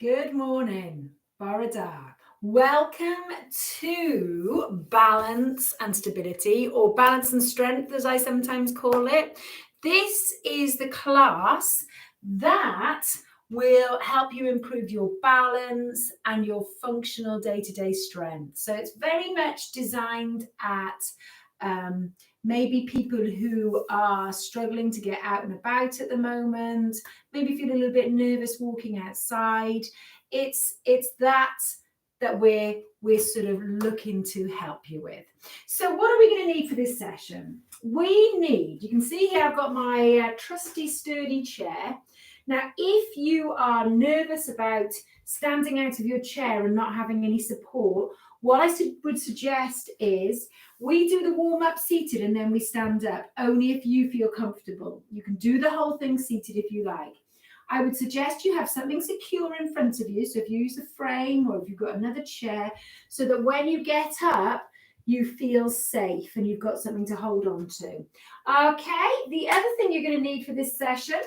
Good morning, Barada. Welcome to Balance and Stability, or Balance and Strength, as I sometimes call it. This is the class that will help you improve your balance and your functional day-to-day strength. So it's very much designed at maybe people who are struggling to get out and about at the moment, maybe feel a little bit nervous walking outside. It's that we're sort of looking to help you with. So what are we going to need for this session? We need, you can see here I've got my trusty sturdy chair. Now, if you are nervous about standing out of your chair and not having any support, what I would suggest is we do the warm up seated and then we stand up, only if you feel comfortable. You can do the whole thing seated if you like. I would suggest you have something secure in front of you. So if you use a frame or if you've got another chair, so that when you get up, you feel safe and you've got something to hold on to. Okay, the other thing you're going to need for this session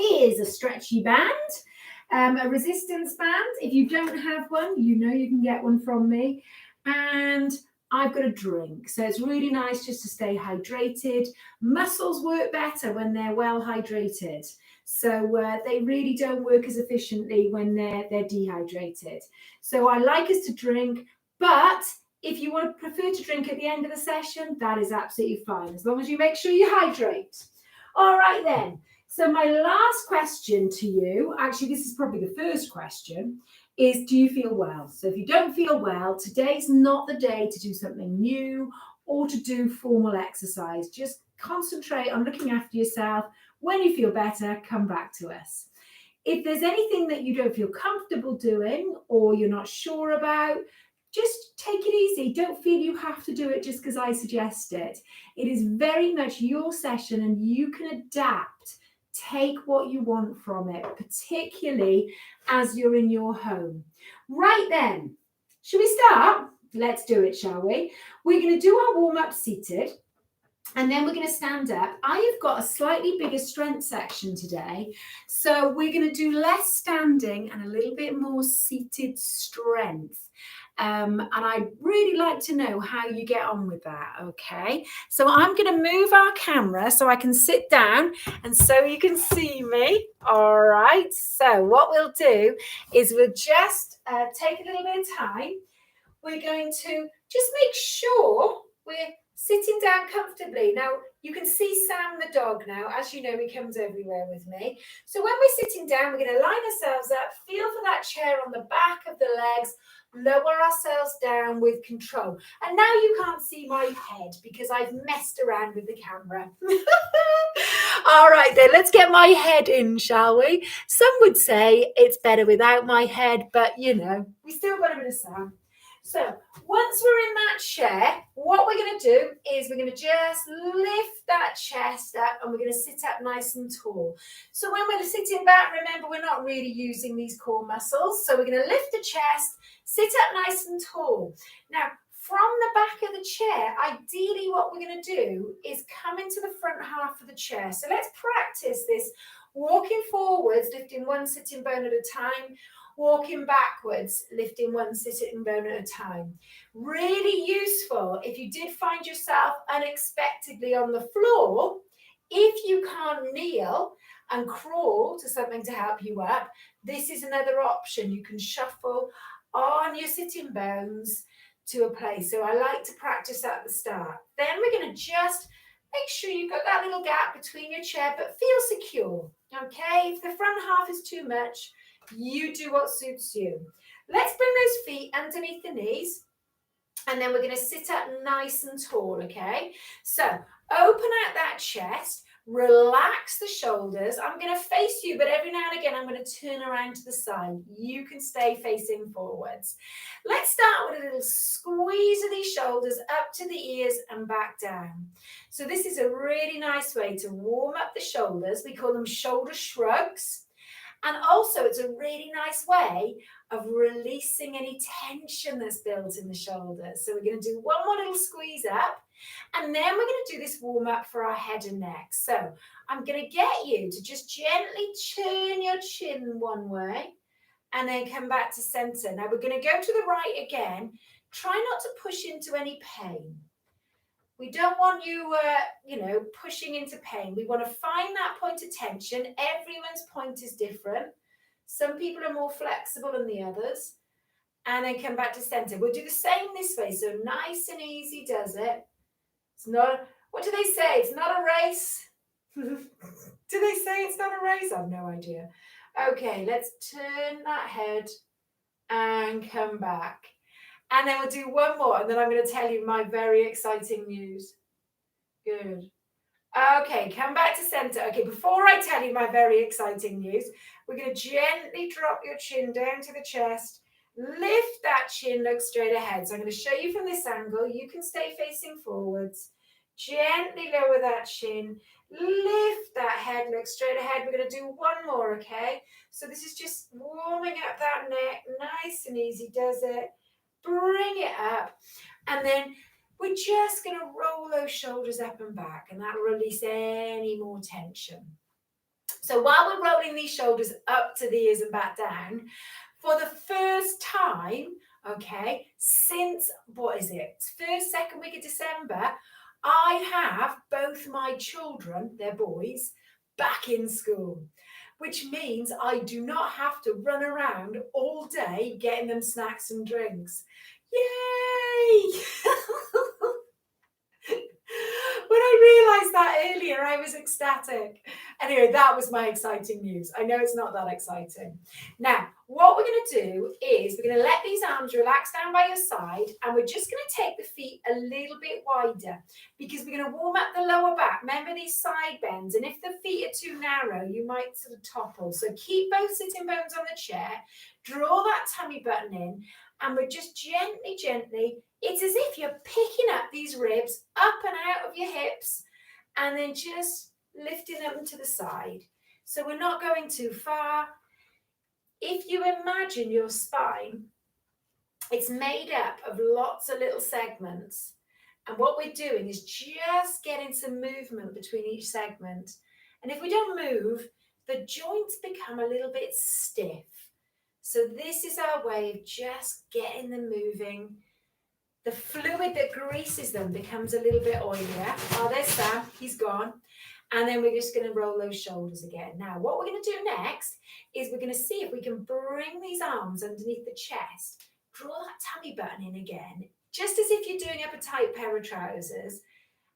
is a stretchy band, a resistance band. If you don't have one, you know you can get one from me. And I've got a drink. So it's really nice just to stay hydrated. Muscles work better when they're well hydrated. So they really don't work as efficiently when they're dehydrated. So I like us to drink, but if you want to prefer to drink at the end of the session, that is absolutely fine, as long as you make sure you hydrate. All right then. So my last question to you, actually this is probably the first question, is do you feel well? So if you don't feel well, today's not the day to do something new or to do formal exercise. Just concentrate on looking after yourself. When you feel better, come back to us. If there's anything that you don't feel comfortable doing or you're not sure about, just take it easy. Don't feel you have to do it just because I suggest it. It is very much your session and you can adapt. Take what you want from it, particularly as you're in your home. Right then, should we start? Let's do it, shall we? We're going to do our warm up seated. And then we're going to stand up. I've got a slightly bigger strength section today. So we're going to do less standing and a little bit more seated strength. And I'd really like to know how you get on with that, okay? So I'm going to move our camera so I can sit down and so you can see me. All right. So what we'll do is we'll just take a little bit of time. We're going to just make sure we're sitting down comfortably. Now, you can see Sam the dog now. As you know, he comes everywhere with me. So when we're sitting down, we're going to line ourselves up, feel for that chair on the back of the legs, lower ourselves down with control. And now you can't see my head because I've messed around with the camera. All right then, let's get my head in, shall we? Some would say it's better without my head, but you know, we still got a bit of Sam. So once we're in that chair, what we're going to do is we're going to just lift that chest up and we're going to sit up nice and tall. So when we're sitting back, remember we're not really using these core muscles. So we're going to lift the chest, sit up nice and tall. Now, from the back of the chair, ideally what we're going to do is come into the front half of the chair. So let's practice this, walking forwards, lifting one sitting bone at a time, walking backwards, lifting one sitting bone at a time. Really useful if you did find yourself unexpectedly on the floor. If you can't kneel and crawl to something to help you up, this is another option. You can shuffle on your sitting bones to a place. So I like to practice at the start. Then we're going to just make sure you've got that little gap between your chair, but feel secure. Okay, if the front half is too much, you do what suits you. Let's bring those feet underneath the knees. And then we're going to sit up nice and tall, okay? So open out that chest, relax the shoulders. I'm going to face you, but every now and again, I'm going to turn around to the side. You can stay facing forwards. Let's start with a little squeeze of these shoulders up to the ears and back down. So this is a really nice way to warm up the shoulders. We call them shoulder shrugs. And also it's a really nice way of releasing any tension that's built in the shoulders. So we're going to do one more little squeeze up, and then we're going to do this warm up for our head and neck. So I'm going to get you to just gently turn your chin one way and then come back to center. Now we're going to go to the right again. Try not to push into any pain. We don't want you, pushing into pain. We want to find that point of tension. Everyone's point is different. Some people are more flexible than the others. And then come back to center. We'll do the same this way. So nice and easy does it. It's not, what do they say? It's not a race. Do they say it's not a race? I have no idea. Okay, let's turn that head and come back. And then we'll do one more, and then I'm going to tell you my very exciting news. Good. Okay, come back to center. Okay, before I tell you my very exciting news, we're going to gently drop your chin down to the chest. Lift that chin, look straight ahead. So I'm going to show you from this angle. You can stay facing forwards. Gently lower that chin. Lift that head, look straight ahead. We're going to do one more, okay? So this is just warming up that neck. Nice and easy does it. Bring it up. And then we're just going to roll those shoulders up and back, and that'll release any more tension. So while we're rolling these shoulders up to the ears and back down, for the first time, okay, since, first, second week of December, I have both my children, they're boys, back in school, which means I do not have to run around all day getting them snacks and drinks. Yay! When I realised that earlier, I was ecstatic. Anyway, that was my exciting news. I know it's not that exciting. Now, what we're going to do is we're going to let these arms relax down by your side, and we're just going to take the feet a little bit wider because we're going to warm up the lower back. Remember these side bends, and if the feet are too narrow, you might sort of topple. So keep both sitting bones on the chair, draw that tummy button in, and we're just gently, it's as if you're picking up these ribs up and out of your hips and then just lifting them to the side. So we're not going too far. If you imagine your spine, it's made up of lots of little segments. And what we're doing is just getting some movement between each segment. And if we don't move, the joints become a little bit stiff. So this is our way of just getting them moving. The fluid that greases them becomes a little bit oilier. Oh, there's Sam, he's gone. And then we're just going to roll those shoulders again. Now, what we're going to do next is we're going to see if we can bring these arms underneath the chest. Draw that tummy button in again, just as if you're doing up a tight pair of trousers.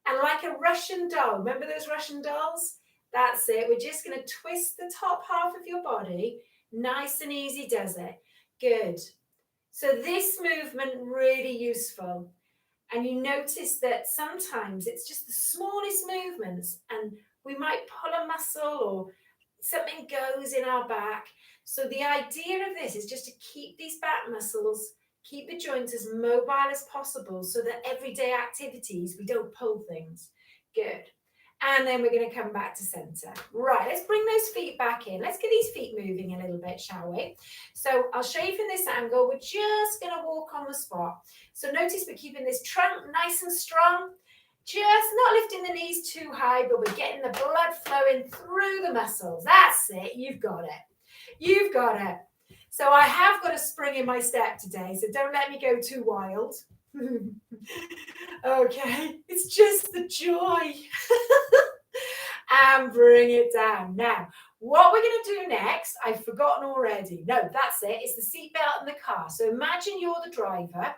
And like a Russian doll, remember those Russian dolls? That's it. We're just going to twist the top half of your body. Nice and easy does it. Good. So this movement really useful. And you notice that sometimes it's just the smallest movements and we might pull a muscle or something goes in our back. So the idea of this is just to keep these back muscles, keep the joints as mobile as possible so that everyday activities, we don't pull things. Good. And then we're going to come back to center. Right, let's bring those feet back in. Let's get these feet moving a little bit, shall we? So I'll show you from this angle. We're just going to walk on the spot. So notice we're keeping this trunk nice and strong. Just not lifting the knees too high, but we're getting the blood flowing through the muscles. That's it. You've got it. You've got it. So I have got a spring in my step today, so don't let me go too wild. Okay, it's just the joy. And bring it down. Now, what we're going to do next, I've forgotten already. No, that's it. It's the seatbelt in the car. So imagine you're the driver.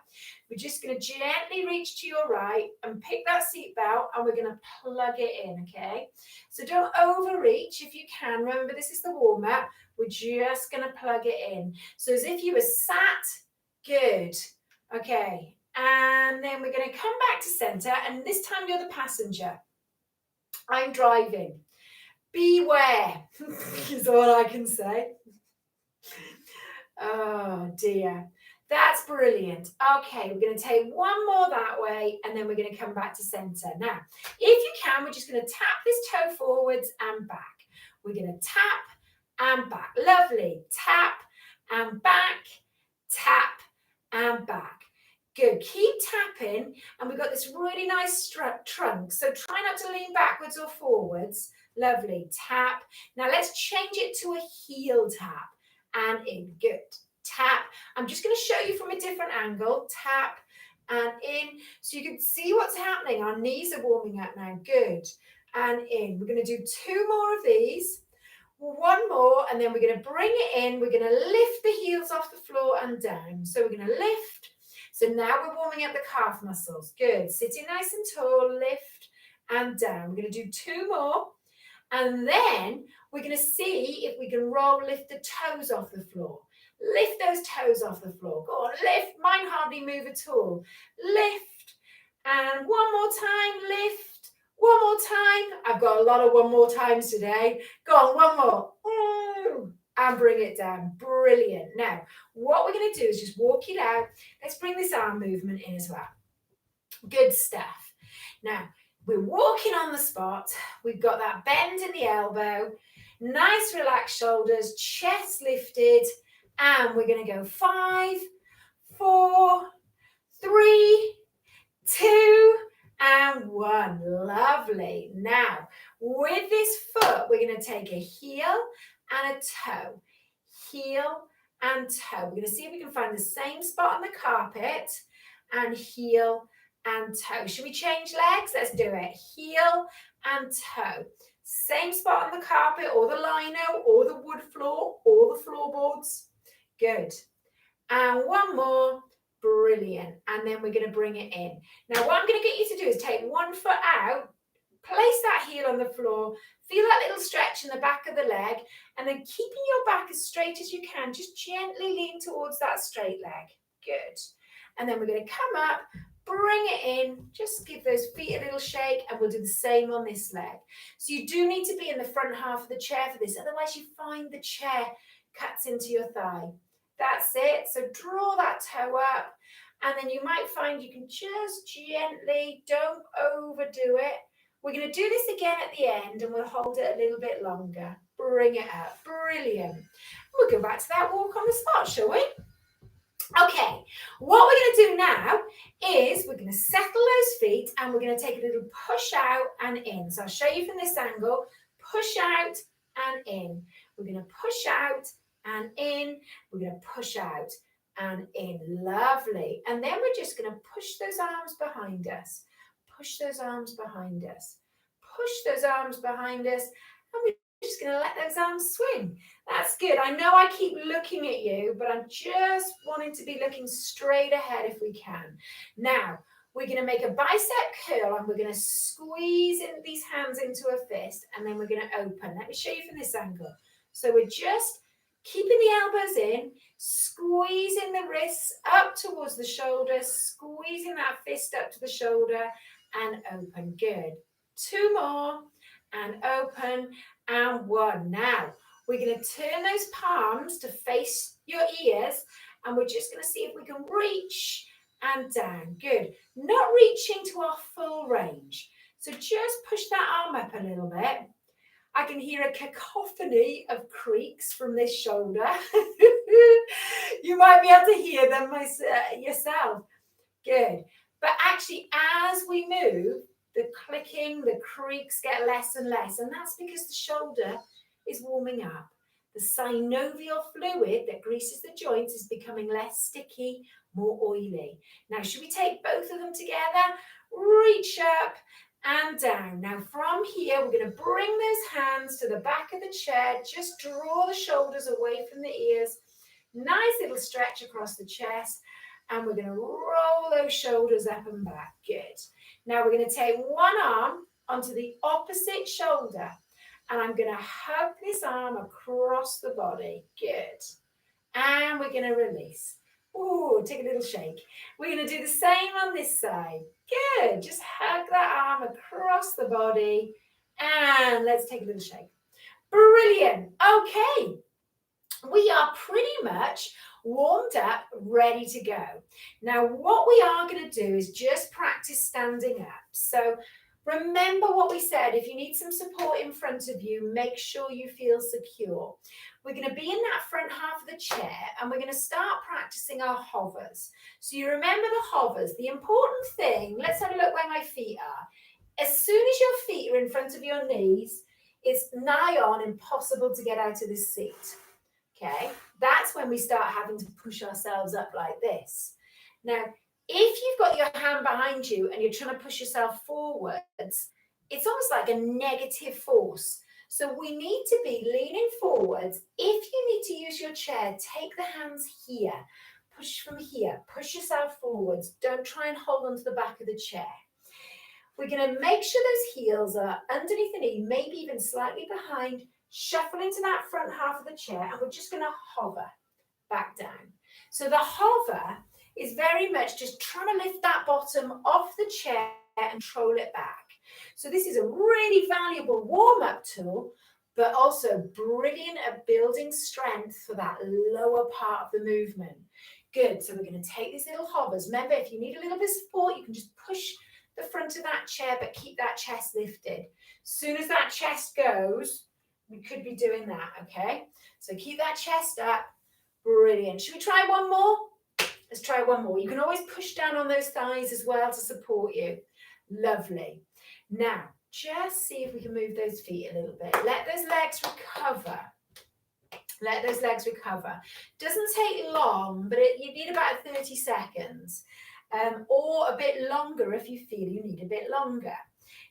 We're just going to gently reach to your right and pick that seatbelt and we're going to plug it in, okay? So don't overreach if you can. Remember, this is the warm-up. We're just going to plug it in. So as if you were sat, good. Okay, and then we're going to come back to center, and this time you're the passenger. I'm driving. Beware is all I can say. Oh dear. That's brilliant. Okay, we're going to take one more that way and then we're going to come back to center. Now, if you can, we're just going to tap this toe forwards and back. We're going to tap and back. Lovely. Tap and back, tap and back. Good. Keep tapping, and we've got this really nice trunk. So try not to lean backwards or forwards. Lovely. Tap. Now let's change it to a heel tap. and in. Good. Tap. I'm just going to show you from a different angle. Tap and in. So you can see what's happening. Our knees are warming up now. Good. And in. We're going to do 2 more of these. 1 more, and then we're going to bring it in. We're going to lift the heels off the floor and down. So we're going to lift. So now we're warming up the calf muscles. Good. Sitting nice and tall, lift and down. We're going to do 2 more. And then we're going to see if we can lift the toes off the floor. Lift those toes off the floor. Go on, lift. Mine hardly move at all. Lift. And 1 more time, lift. 1 more time. I've got a lot of 1 more times today. Go on, 1 more. And bring it down. Brilliant. Now, what we're going to do is just walk it out. Let's bring this arm movement in as well. Good stuff. Now, we're walking on the spot. We've got that bend in the elbow. Nice relaxed shoulders, chest lifted. And we're going to go 5, 4, 3, 2, and 1. Lovely. Now, with this foot, we're going to take a heel and a toe. Heel and toe. We're going to see if we can find the same spot on the carpet and heel and toe. Should we change legs? Let's do it. Heel and toe. Same spot on the carpet or the lino or the wood floor or the floorboards. Good. And 1 more. Brilliant. And then we're going to bring it in. Now, what I'm going to get you to do is take 1 foot out, place that heel on the floor, feel that little stretch in the back of the leg, and then keeping your back as straight as you can, just gently lean towards that straight leg. Good. And then we're going to come up, bring it in, just give those feet a little shake, and we'll do the same on this leg. So you do need to be in the front half of the chair for this, otherwise you find the chair cuts into your thigh. That's it. So draw that toe up, and then you might find you can just gently, don't overdo it. We're going to do this again at the end, and we'll hold it a little bit longer. Bring it up. Brilliant. We'll go back to that walk on the spot, shall we? Okay, what we're going to do now is we're going to settle those feet, and we're going to take a little push out and in. So I'll show you from this angle. Push out and in. We're going to push out and in. We're going to push out and in. Lovely. And then we're just going to push those arms behind us. Push those arms behind us. Push those arms behind us. And we're just going to let those arms swing. That's good. I know I keep looking at you, but I'm just wanting to be looking straight ahead if we can. Now, we're going to make a bicep curl, and we're going to squeeze in these hands into a fist, and then we're going to open. Let me show you from this angle. So we're just keeping the elbows in, squeezing the wrists up towards the shoulders, squeezing that fist up to the shoulder, and open. Good. 2 more, and open, and 1. Now, we're going to turn those palms to face your ears, and we're just going to see if we can reach and down. Good. Not reaching to our full range. So just push that arm up a little bit. I can hear a cacophony of creaks from this shoulder. You might be able to hear them yourself. Good. But actually, as we move, the clicking, the creaks get less and less. And that's because the shoulder is warming up. The synovial fluid that greases the joints is becoming less sticky, more oily. Now, should we take both of them together? Reach up and down. Now, from here, we're going to bring those hands to the back of the chair. Just draw the shoulders away from the ears. Nice little stretch across the chest. And we're going to roll those shoulders up and back. Good. Now, we're going to take one arm onto the opposite shoulder. And I'm going to hug this arm across the body. Good. And we're going to release. Ooh, take a little shake. We're going to do the same on this side. Good. Just hug that arm across the body. And let's take a little shake. Brilliant. Okay. We are pretty much warmed up, ready to go. Now, what we are going to do is just practice standing up. So remember what we said. If you need some support in front of you, make sure you feel secure. We're going to be in that front half of the chair, and we're going to start practicing our hovers. So you remember the hovers. The important thing, let's have a look where my feet are. As soon as your feet are in front of your knees, it's nigh on impossible to get out of this seat. Okay, that's when we start having to push ourselves up like this. Now, if you've got your hand behind you and you're trying to push yourself forwards, it's almost like a negative force. So we need to be leaning forwards. If you need to use your chair, take the hands here. Push from here. Push yourself forwards. Don't try and hold onto the back of the chair. We're going to make sure those heels are underneath the knee, maybe even slightly behind. Shuffle into that front half of the chair, and we're just going to hover back down. So the hover is very much just trying to lift that bottom off the chair and control it back. So this is a really valuable warm-up tool, but also brilliant at building strength for that lower part of the movement. Good. So we're going to take these little hovers. Remember, if you need a little bit of support, you can just push the front of that chair, but keep that chest lifted. As soon as that chest goes, we could be doing that, okay? So keep that chest up. Brilliant. Should we try one more? Let's try one more. You can always push down on those thighs as well to support you. Lovely. Now, just see if we can move those feet a little bit. Let those legs recover. Let those legs recover. Doesn't take long, but you need about 30 seconds. Or a bit longer if you feel you need a bit longer.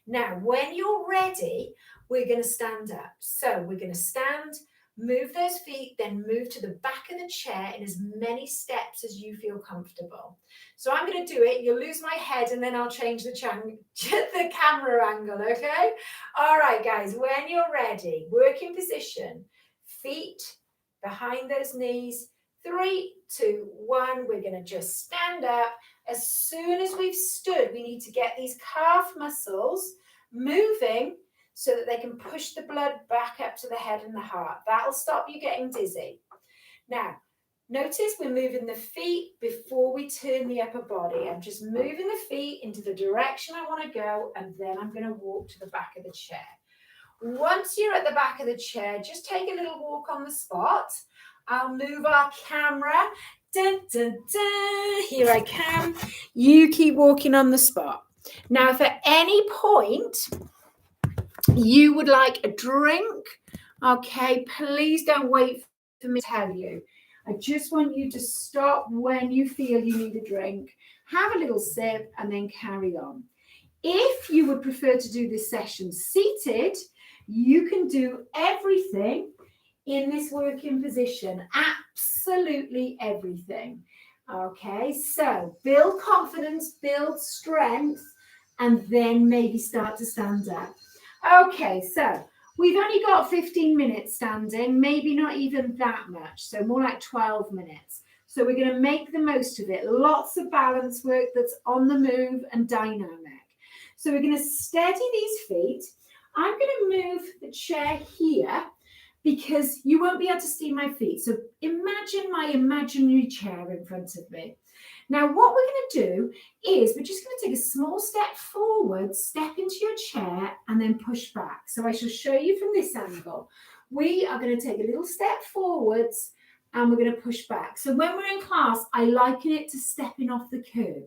Now, when you're ready, we're going to stand up. So we're going to stand, move those feet, then move to the back of the chair in as many steps as you feel comfortable. So I'm going to do it. You'll lose my head and then I'll change the camera angle, okay? All right, guys, when you're ready, working position, feet behind those knees. 3, 2, 1. We're going to just stand up. As soon as we've stood, we need to get these calf muscles moving so that they can push the blood back up to the head and the heart. That'll stop you getting dizzy. Now, notice we're moving the feet before we turn the upper body. I'm just moving the feet into the direction I want to go, and then I'm going to walk to the back of the chair. Once you're at the back of the chair, just take a little walk on the spot. I'll move our camera. Dun, dun, dun. Here I come. You keep walking on the spot. Now, if at any point you would like a drink, okay, please don't wait for me to tell you. I just want you to stop when you feel you need a drink, have a little sip, and then carry on. If you would prefer to do this session seated, you can do everything in this working position, absolutely everything. Okay, so build confidence, build strength, and then maybe start to stand up. Okay, so we've only got 15 minutes standing, maybe not even that much, so more like 12 minutes. So we're going to make the most of it. Lots of balance work that's on the move and dynamic. So we're going to steady these feet. I'm going to move the chair here because you won't be able to see my feet. So imagine my imaginary chair in front of me. Now, what we're going to do is we're just going to take a small step forward, step into your chair, and then push back. So I shall show you from this angle. We are going to take a little step forwards, and we're going to push back. So when we're in class, I liken it to stepping off the curb.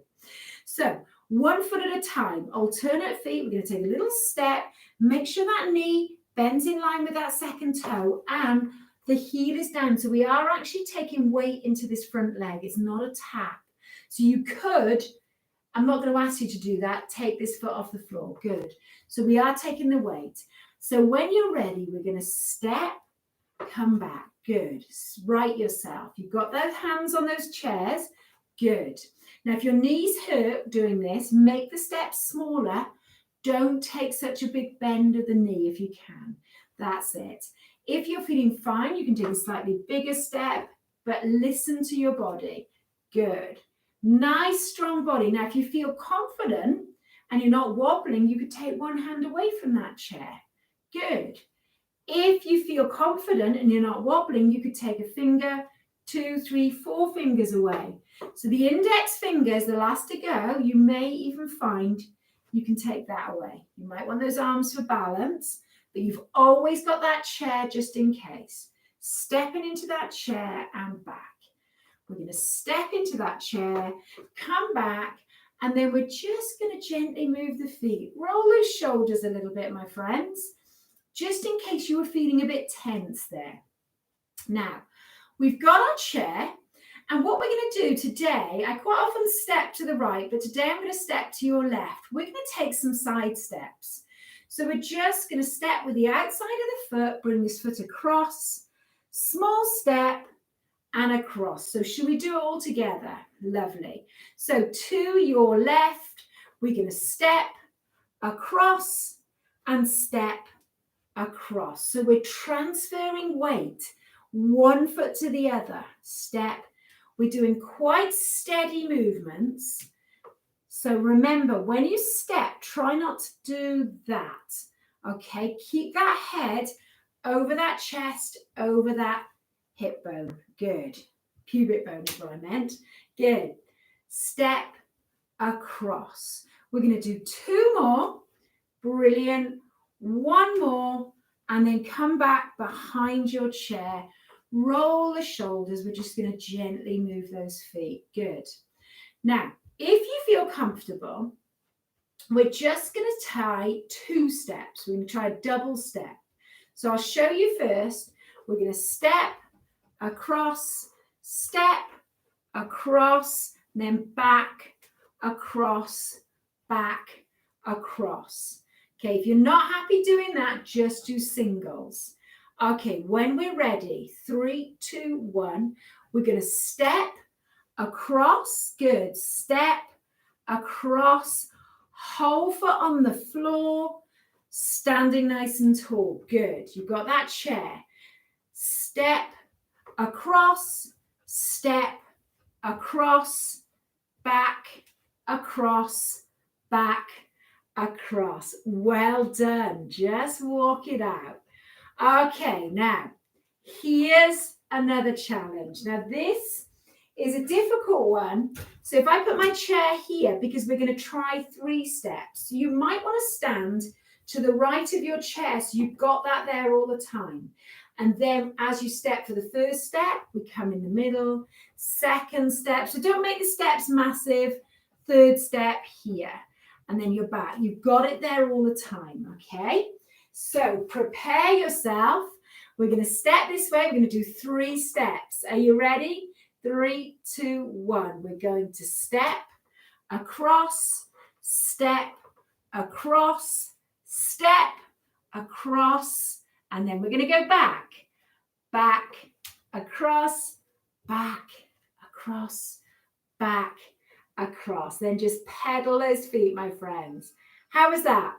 So 1 foot at a time, alternate feet. We're going to take a little step, make sure that knee bends in line with that second toe, and the heel is down. So we are actually taking weight into this front leg. It's not a tap. So you could, I'm not going to ask you to do that, take this foot off the floor. Good. So we are taking the weight. So when you're ready, we're going to step, come back. Good. Right yourself. You've got those hands on those chairs. Good. Now, if your knees hurt doing this, make the steps smaller. Don't take such a big bend of the knee if you can. That's it. If you're feeling fine, you can take a slightly bigger step, but listen to your body. Good. Nice, strong body. Now, if you feel confident and you're not wobbling, you could take one hand away from that chair. Good. If you feel confident and you're not wobbling, you could take a finger, 2, 3, 4 fingers away. So the index finger is the last to go. You may even find you can take that away. You might want those arms for balance, but you've always got that chair just in case. Stepping into that chair and back. We're going to step into that chair, come back, and then we're just going to gently move the feet. Roll those shoulders a little bit, my friends, just in case you were feeling a bit tense there. Now, we've got our chair. And what we're going to do today, I quite often step to the right, but today I'm going to step to your left. We're going to take some side steps. So we're just going to step with the outside of the foot, bring this foot across, small step and across. So should we do it all together? Lovely. So to your left, we're going to step across and step across. So we're transferring weight, one foot to the other, step. We're doing quite steady movements. So remember, when you step, try not to do that. Okay, keep that head over that chest, over that hip bone. Good. Pubic bone is what I meant. Good. Step across. We're going to do 2 more. Brilliant. 1 more. And then come back behind your chair. Roll the shoulders. We're just going to gently move those feet. Good. Now, if you feel comfortable, we're just going to try 2 steps. We're going to try a double step. So I'll show you first. We're going to step across, then back, across, back, across. Okay, if you're not happy doing that, just do singles. Okay, when we're ready, 3, 2, 1, we're going to step across, good, step across, whole foot on the floor, standing nice and tall, good. You've got that chair. Step across, step across, back, across, back, across. Well done. Just walk it out. Okay, now here's another challenge. Now this is a difficult one. So if I put my chair here, because we're going to try 3 steps, you might want to stand to the right of your chair so you've got that there all the time. And then as you step for the first step, we come in the middle, second step. So don't make the steps massive. Third step here. And then you're back. You've got it there all the time, okay? So prepare yourself. We're going to step this way. We're going to do 3 steps. Are you ready? 3, 2, 1. We're going to step across, step across, step across, and then we're going to go back, across, back, across, back, across. Then just pedal those feet, my friends. How was that?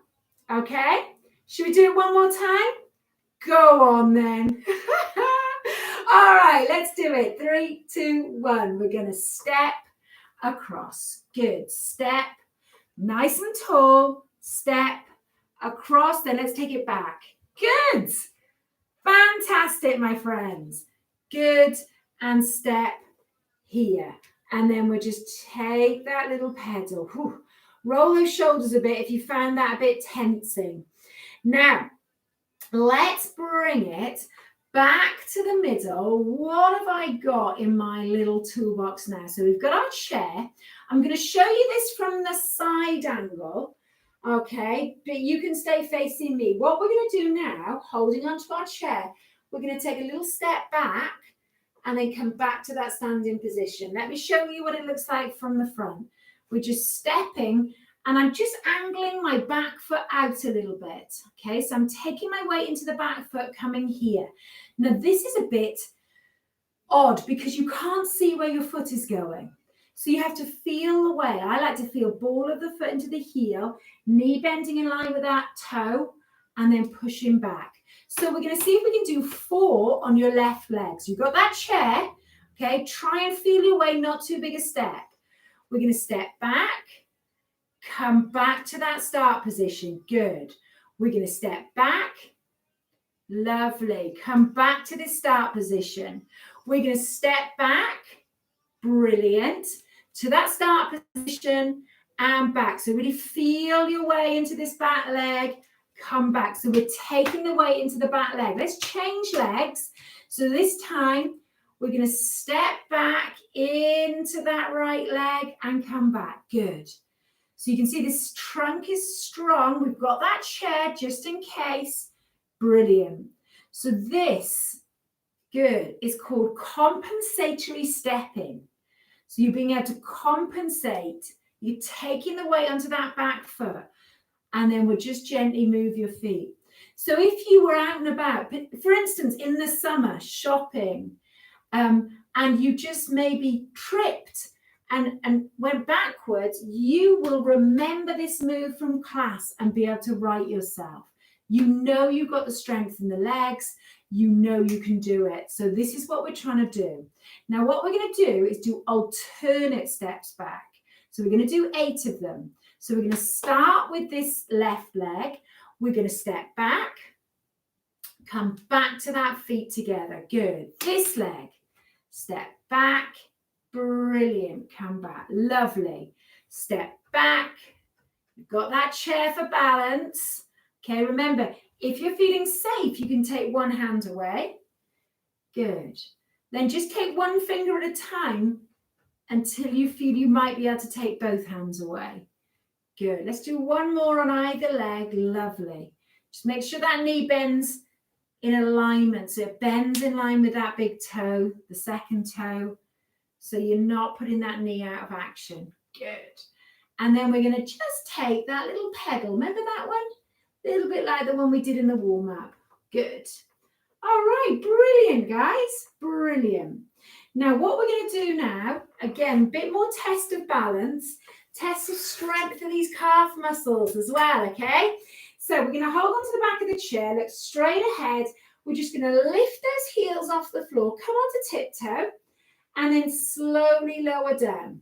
Okay. Should we do it one more time? Go on then. All right, let's do it. 3, 2, 1. We're going to step across. Good. Step, nice and tall. Step across. Then let's take it back. Good. Fantastic, my friends. Good. And step here. And then we'll just take that little pedal. Whew. Roll those shoulders a bit if you found that a bit tensing. Now, let's bring it back to the middle. What have I got in my little toolbox now? So we've got our chair. I'm going to show you this from the side angle. Okay, but you can stay facing me. What we're going to do now, holding onto our chair, we're going to take a little step back and then come back to that standing position. Let me show you what it looks like from the front. We're just stepping and I'm just angling my back foot out a little bit. Okay, so I'm taking my weight into the back foot coming here. Now this is a bit odd because you can't see where your foot is going. So you have to feel the way. I like to feel ball of the foot into the heel, knee bending in line with that toe, and then pushing back. So we're going to see if we can do 4 on your left leg. So you've got that chair, okay? Try and feel your way, not too big a step. We're going to step back, come back to that start position. Good. We're going to step back. Lovely. Come back to this start position. We're going to step back. Brilliant. To that start position and back. So really feel your way into this back leg. Come back. So we're taking the weight into the back leg. Let's change legs. So this time we're going to step back into that right leg and come back. Good. So you can see this trunk is strong. We've got that chair just in case. Brilliant. So this Good. It's called compensatory stepping. So you're being able to compensate. You're taking the weight onto that back foot, and then we'll just gently move your feet. So if you were out and about, for instance, in the summer, shopping, and you just maybe tripped and went backwards, you will remember this move from class and be able to right yourself. You know you've got the strength in the legs. You know you can do it. So this is what we're trying to do. Now, what we're going to do is do alternate steps back. So we're going to do 8 of them. So we're going to start with this left leg. We're going to step back, come back to that feet together. Good. This leg, step back. Brilliant. Come back. Lovely. Step back. You've got that chair for balance. Okay, remember, if you're feeling safe, you can take one hand away. Good. Then just take one finger at a time until you feel you might be able to take both hands away. Good. Let's do one more on either leg. Lovely. Just make sure that knee bends in alignment. So it bends in line with that big toe, the second toe. So you're not putting that knee out of action. Good. And then we're going to just take that little pedal. Remember that one? A little bit like the one we did in the warm-up. Good. All right. Brilliant, guys. Brilliant. Now, what we're going to do now, again, a bit more test of balance, test of strength of these calf muscles as well, okay? So we're going to hold on to the back of the chair, look straight ahead. We're just going to lift those heels off the floor, come onto tiptoe, and then slowly lower down.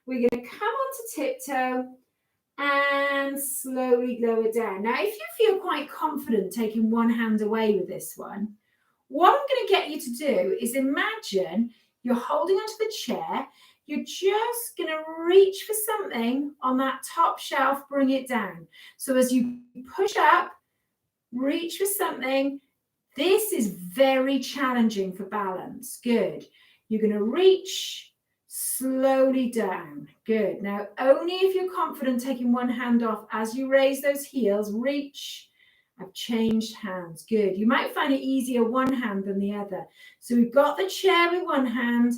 We're going to come onto tiptoe and slowly lower down. Now, if you feel quite confident taking one hand away with this one, what I'm going to get you to do is imagine you're holding onto the chair. You're just going to reach for something on that top shelf, bring it down. So as you push up, reach for something. This is very challenging for balance. Good. You're going to reach slowly down. Good. Now, only if you're confident taking one hand off as you raise those heels, reach. I've changed hands. Good. You might find it easier one hand than the other. So we've got the chair with one hand.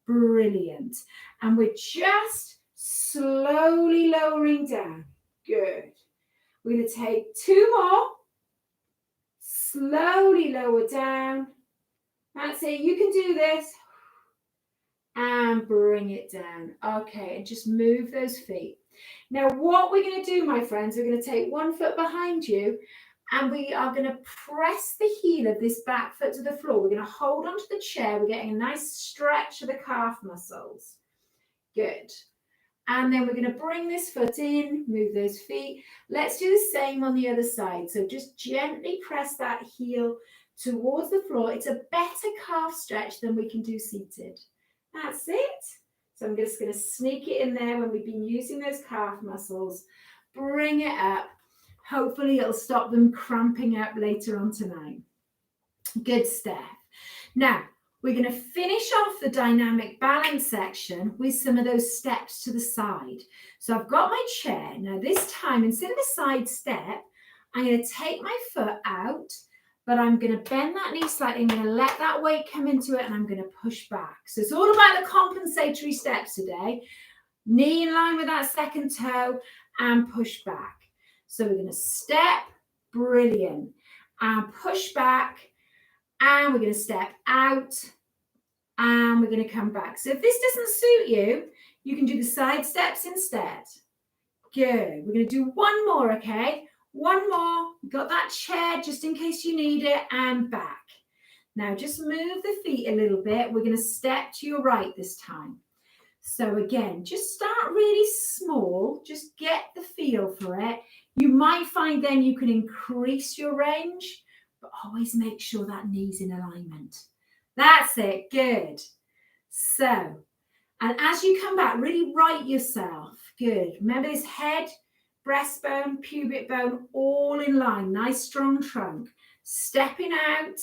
Brilliant. And we're just slowly lowering down. Good. We're going to take 2 more. Slowly lower down. That's it. You can do this. And bring it down. Okay, and just move those feet. Now, what we're going to do, my friends, we're going to take one foot behind you and we are going to press the heel of this back foot to the floor. We're going to hold onto the chair. We're getting a nice stretch of the calf muscles. Good. And then we're going to bring this foot in, move those feet. Let's do the same on the other side. So just gently press that heel towards the floor. It's a better calf stretch than we can do seated. That's it. So I'm just going to sneak it in there when we've been using those calf muscles. Bring it up. Hopefully it'll stop them cramping up later on tonight. Good stuff. Now, we're going to finish off the dynamic balance section with some of those steps to the side. So I've got my chair. Now this time, instead of a side step, I'm going to take my foot out, but I'm going to bend that knee slightly. I'm going to let that weight come into it and I'm going to push back. So it's all about the compensatory steps today. Knee in line with that second toe and push back. So we're going to step, brilliant, and push back, and we're going to step out, and we're going to come back. So if this doesn't suit you, you can do the side steps instead. Good. We're going to do one more, okay? One more. Got that chair just in case you need it, and back. Now just move the feet a little bit. We're going to step to your right this time. So again, just start really small. Just get the feel for it. You might find then you can increase your range, but always make sure that knee's in alignment. That's it. Good. So, and as you come back, really right yourself. Good. Remember this head, breastbone, pubic bone, all in line. Nice strong trunk. Stepping out.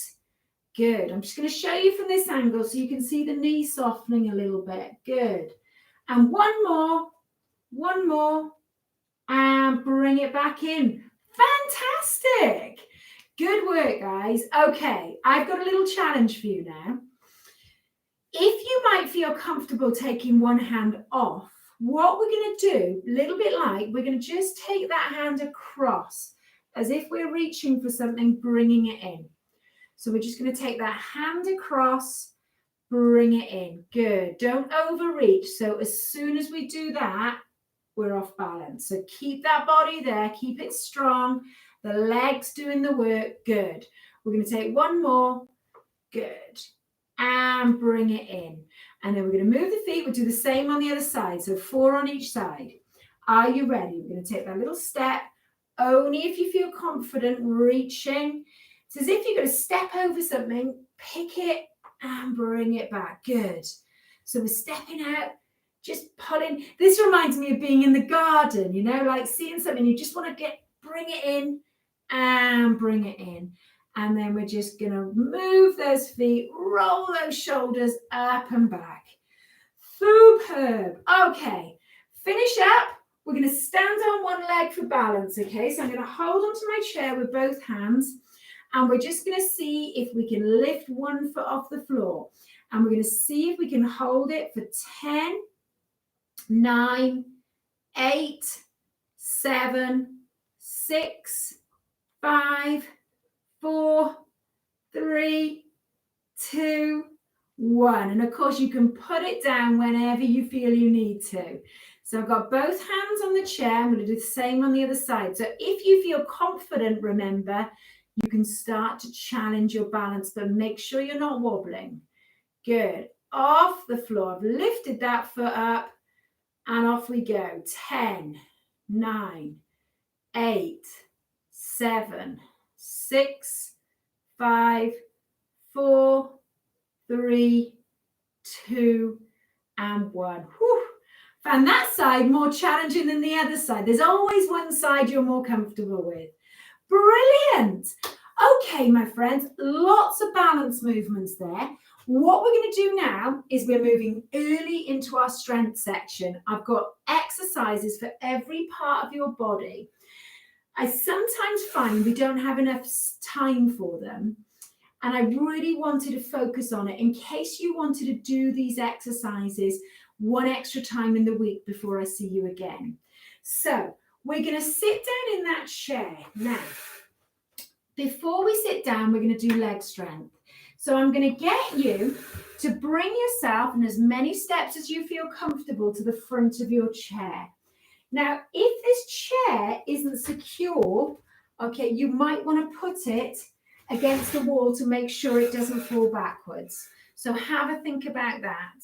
Good. I'm just going to show you from this angle so you can see the knee softening a little bit. Good. And one more, and bring it back in. Fantastic. Good work, guys. Okay, I've got a little challenge for you now. If you might feel comfortable taking one hand off, what we're going to do, a little bit like, we're going to just take that hand across as if we're reaching for something, bringing it in. So we're just going to take that hand across, bring it in. Good. Don't overreach. So as soon as we do that, we're off balance. So keep that body there. Keep it strong. The legs doing the work. Good. We're going to take one more. Good. And bring it in. And then we're going to move the feet. We'll do the same on the other side. So 4 on each side. Are you ready? We're going to take that little step. Only if you feel confident reaching. It's as if you're going to step over something, pick it and bring it back. Good. So we're stepping out, just pulling. This reminds me of being in the garden, you know, like seeing something, you just want to bring it in and bring it in. And then we're just going to move those feet, roll those shoulders up and back. Superb. Okay, finish up. We're going to stand on one leg for balance, okay? So I'm going to hold onto my chair with both hands, and we're just going to see if we can lift one foot off the floor. And we're going to see if we can hold it for 10, 9, 8, 7, 6, 5, 4, 3, 2, 1. And of course, you can put it down whenever you feel you need to. So I've got both hands on the chair. I'm going to do the same on the other side. So if you feel confident, remember, you can start to challenge your balance, but make sure you're not wobbling. Good. Off the floor. I've lifted that foot up and off we go. 10, 9, 8, 7, 6, 5, 4, 3, 2, and 1. Whew. Found that side more challenging than the other side. There's always one side you're more comfortable with. Brilliant. Okay, my friends, lots of balance movements there. What we're going to do now is we're moving early into our strength section. I've got exercises for every part of your body. I sometimes find we don't have enough time for them. And I really wanted to focus on it in case you wanted to do these exercises one extra time in the week before I see you again. So we're going to sit down in that chair. Now, before we sit down, we're going to do leg strength. So I'm going to get you to bring yourself in as many steps as you feel comfortable to the front of your chair. Now, if this chair isn't secure, okay, you might want to put it against the wall to make sure it doesn't fall backwards. So have a think about that.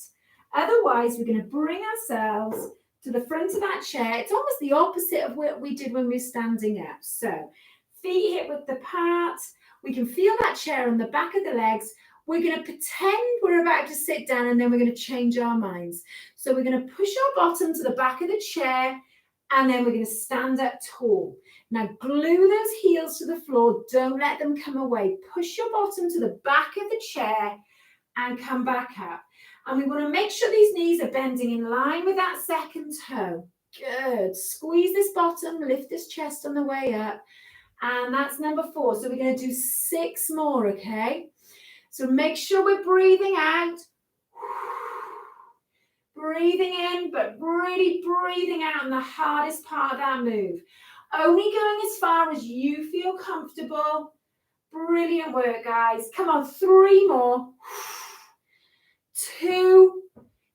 Otherwise, we're going to bring ourselves to the front of that chair. It's almost the opposite of what we did when we were standing up. So feet hip width apart. We can feel that chair on the back of the legs. We're going to pretend we're about to sit down, and then we're going to change our minds. So we're going to push our bottom to the back of the chair, and then we're going to stand up tall. Now glue those heels to the floor. Don't let them come away. Push your bottom to the back of the chair and come back up. And we want to make sure these knees are bending in line with that second toe. Good. Squeeze this bottom, lift this chest on the way up. And that's number 4. So we're going to do 6 more, okay? So make sure we're breathing out. Breathing in, but really breathing out in the hardest part of that move. Only going as far as you feel comfortable. Brilliant work, guys. Come on, 3 more. 2.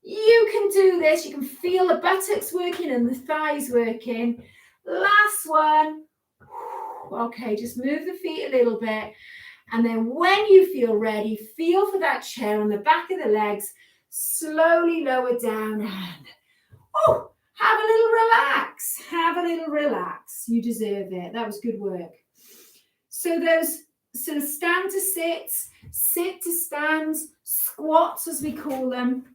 You can do this. You can feel the buttocks working and the thighs working. Last one. Okay, just move the feet a little bit. And then when you feel ready, feel for that chair on the back of the legs. Slowly lower down and have a little relax. Have a little relax. You deserve it. That was good work. So those sort of stand to sits, sit to stands, squats as we call them,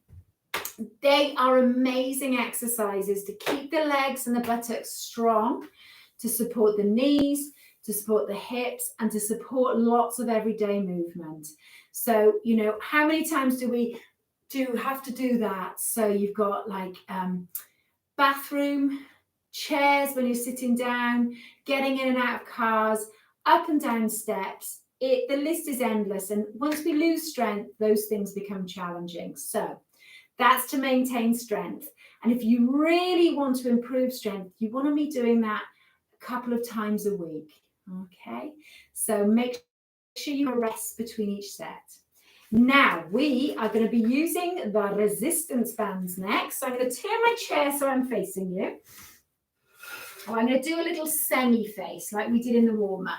they are amazing exercises to keep the legs and the buttocks strong, to support the knees, to support the hips, and to support lots of everyday movement. So, you know, how many times do we have to do that? So you've got like bathroom, chairs when you're sitting down, getting in and out of cars. up and down steps. The list is endless. And once we lose strength, those things become challenging. So that's to maintain strength. And if you really want to improve strength, you want to be doing that a couple of times a week. Okay, so make sure you rest between each set. Now we are going to be using the resistance bands next. So I'm going to turn my chair so I'm facing you. I'm going to do a little semi-face like we did in the warm-up.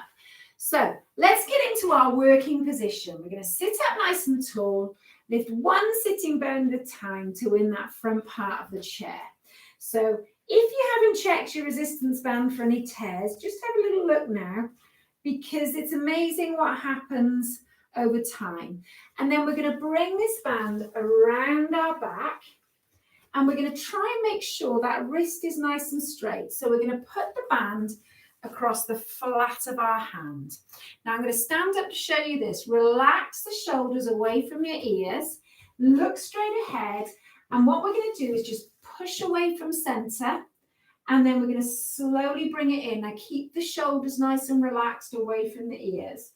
So let's get into our working position. We're going to sit up nice and tall, lift one sitting bone at a time to win that front part of the chair. So if you haven't checked your resistance band for any tears, just have a little look now, because it's amazing what happens over time. And then we're going to bring this band around our back, and we're going to try and make sure that wrist is nice and straight. So we're going to put the band across the flat of our hand. Now I'm going to stand up to show you this. Relax the shoulders away from your ears, look straight ahead, and what we're going to do is just push away from center, and then we're going to slowly bring it in. Now keep the shoulders nice and relaxed away from the ears.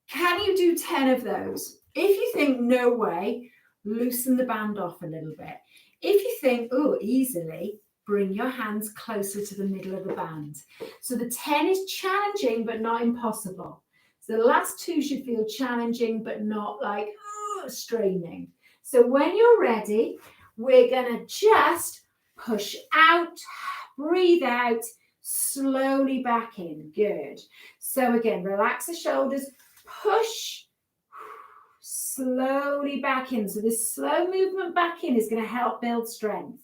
Can you do 10 of those? If you think no way, loosen the band off a little bit. If you think, oh, easily, bring your hands closer to the middle of the band. So the 10 is challenging, but not impossible. So the last 2 should feel challenging, but not like straining. So when you're ready, we're going to just push out, breathe out, slowly back in. Good. So again, relax the shoulders, push, slowly back in. So this slow movement back in is going to help build strength.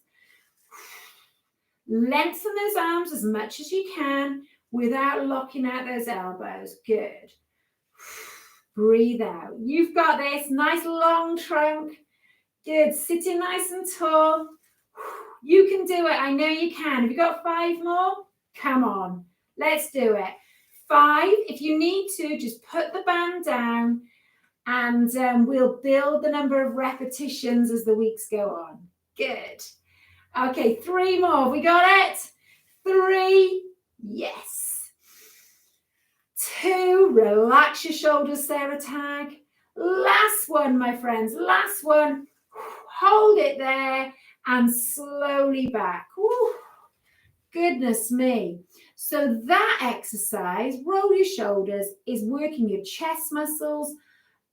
Lengthen those arms as much as you can without locking out those elbows. Good. Breathe out. You've got this. Nice long trunk. Good. Sitting nice and tall. You can do it. I know you can. Have you got 5 more? Come on. Let's do it. 5. If you need to, just put the band down, and we'll build the number of repetitions as the weeks go on. Good. Okay, 3 more. We got it? 3. Yes. 2. Relax your shoulders, Sarah Tag. Last one, my friends. Last one. Hold it there and slowly back. Ooh, goodness me. So that exercise, roll your shoulders, is working your chest muscles,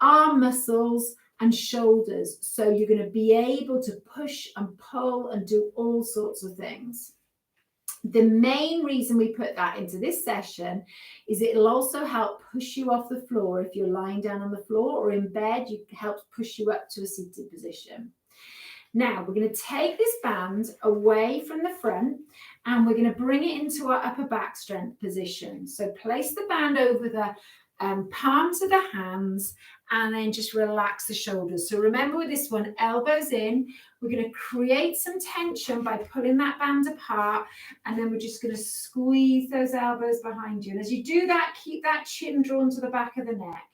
arm muscles, and shoulders. So you're going to be able to push and pull and do all sorts of things. The main reason we put that into this session is it'll also help push you off the floor. If you're lying down on the floor or in bed, it helps push you up to a seated position. Now we're going to take this band away from the front, and we're going to bring it into our upper back strength position. So place the band over the palms of the hands, and then just relax the shoulders. So remember with this one, elbows in, we're going to create some tension by pulling that band apart, and then we're just going to squeeze those elbows behind you. And as you do that, keep that chin drawn to the back of the neck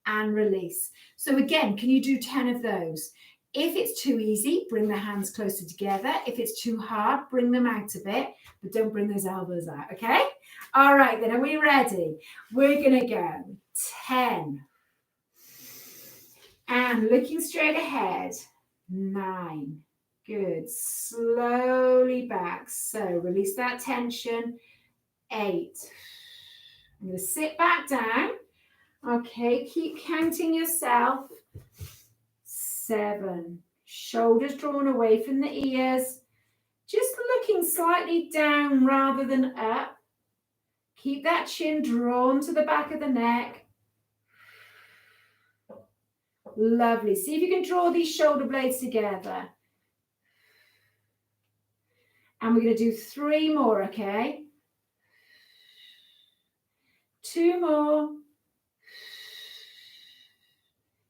and release. So again, can you do 10 of those? If it's too easy, bring the hands closer together. If it's too hard, bring them out a bit, but don't bring those elbows out, okay? All right, then, are we ready? We're going to go 10. And looking straight ahead, 9. Good. Slowly back. So release that tension. 8. I'm going to sit back down. Okay, keep counting yourself. 7. Shoulders drawn away from the ears. Just looking slightly down rather than up. Keep that chin drawn to the back of the neck. Lovely. See if you can draw these shoulder blades together. And we're going to do 3 more, okay? 2 more.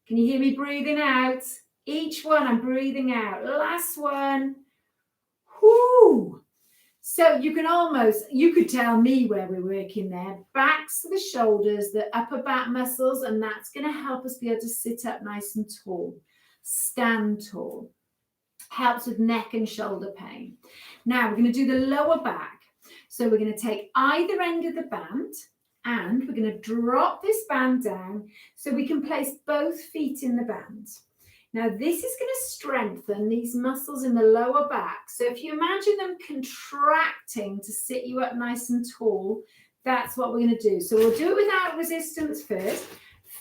Can you hear me breathing out? Each one I'm breathing out. Last one. Whoo! So you could tell me where we're working there. Backs to the shoulders, the upper back muscles, and that's going to help us be able to sit up nice and tall. Stand tall. Helps with neck and shoulder pain. Now we're going to do the lower back. So we're going to take either end of the band, And we're going to drop this band down so we can place both feet in the band. Now, this is going to strengthen these muscles in the lower back. So if you imagine them contracting to sit you up nice and tall, that's what we're going to do. So we'll do it without resistance first.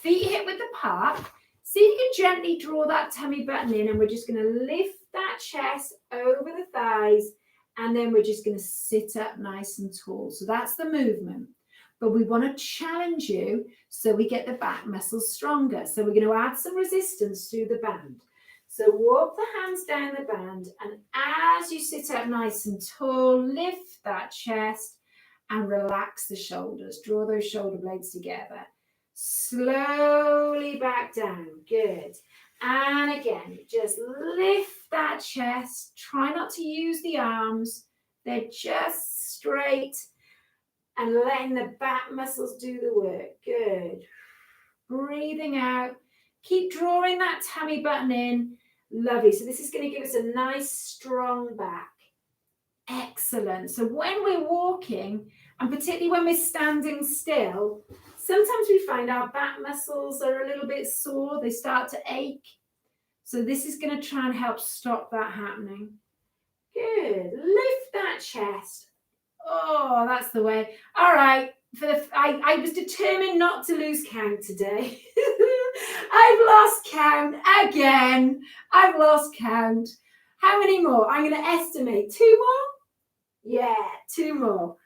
Feet hip width apart. See if you can gently draw that tummy button in, and we're just going to lift that chest over the thighs, and then we're just going to sit up nice and tall. So that's the movement. But we want to challenge you so we get the back muscles stronger. So we're going to add some resistance through the band. So walk the hands down the band, and as you sit up nice and tall, lift that chest and relax the shoulders. Draw those shoulder blades together. Slowly back down. Good. And again, just lift that chest. Try not to use the arms. They're just straight. And letting the back muscles do the work. Good. Breathing out. Keep drawing that tummy button in. Lovely. So this is going to give us a nice strong back. Excellent. So when we're walking, and particularly when we're standing still, sometimes we find our back muscles are a little bit sore. They start to ache. So this is going to try and help stop that happening. Good. Lift that chest. Oh, that's the way. All right. I was determined not to lose count today. I've lost count again. I've lost count. How many more? I'm going to estimate. 2 more? Yeah, 2 more.